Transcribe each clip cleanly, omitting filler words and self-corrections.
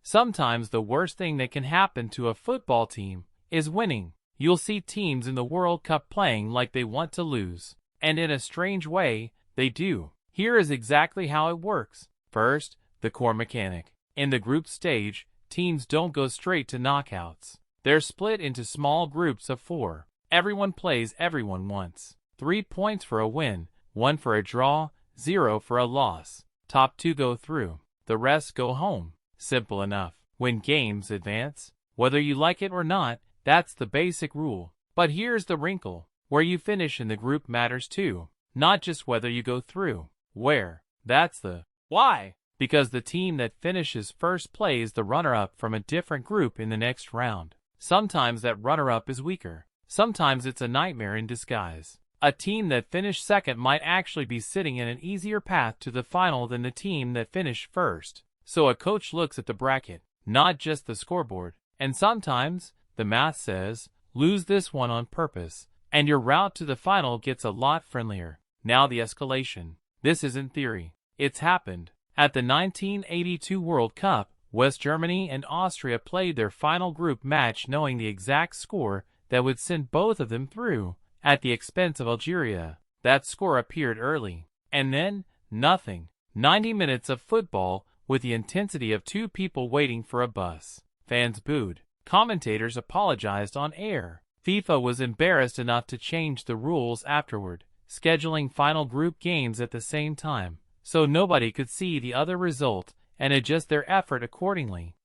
Sometimes the worst thing that can happen to a football team is winning. You'll see teams in the World Cup playing like they want to lose. And in a strange way, they do. Here is exactly how it works. First, the core mechanic. In the group stage, teams don't go straight to knockouts. They're split into small groups of 4. Everyone plays everyone once. 3 points for a win, 1 for a draw, 0 for a loss. Top 2 go through. The rest go home. Simple enough. When games advance, whether you like it or not, that's the basic rule. But here's the wrinkle. Where you finish in the group matters too. Not just whether you go through. Where? That's the why. Because the team that finishes first plays the runner-up from a different group in the next round. Sometimes that runner-up is weaker. Sometimes it's a nightmare in disguise. A team that finished second might actually be sitting in an easier path to the final than the team that finished first. So a coach looks at the bracket, not just the scoreboard. And sometimes, the math says, lose this one on purpose, and your route to the final gets a lot friendlier. Now the escalation. This isn't theory. It's happened. At the 1982 World Cup, West Germany and Austria played their final group match knowing the exact score that would send both of them through, at the expense of Algeria. That score appeared early. And then, nothing. 90 minutes of football with the intensity of 2 people waiting for a bus. Fans booed. Commentators apologized on air. FIFA was embarrassed enough to change the rules afterward, scheduling final group games at the same time, so nobody could see the other result and adjust their effort accordingly.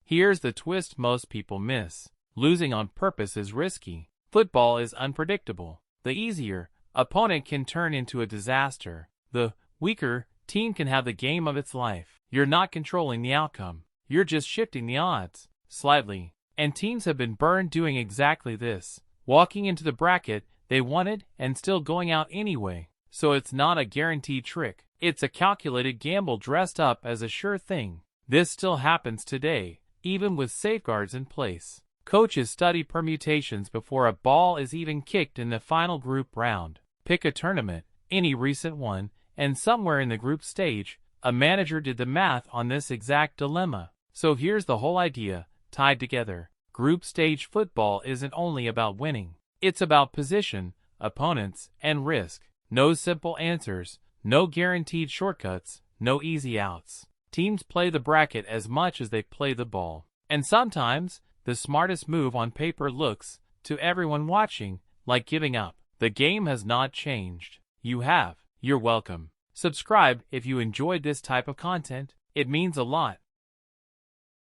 Here's the twist most people miss. Losing on purpose is risky. Football is unpredictable. The easier opponent can turn into a disaster. The weaker team can have the game of its life. You're not controlling the outcome. You're just shifting the odds slightly. And teams have been burned doing exactly this. Walking into the bracket they wanted and still going out anyway. So it's not a guaranteed trick. It's a calculated gamble dressed up as a sure thing. This still happens today, even with safeguards in place. Coaches study permutations before a ball is even kicked in the final group round. Pick a tournament, any recent one, and somewhere in the group stage, a manager did the math on this exact dilemma. So here's the whole idea, tied together. Group stage football isn't only about winning. It's about position, opponents, and risk. No simple answers, no guaranteed shortcuts, no easy outs. Teams play the bracket as much as they play the ball. And sometimes, the smartest move on paper looks, to everyone watching, like giving up. The game has not changed. You have. You're welcome. Subscribe if you enjoyed this type of content. It means a lot.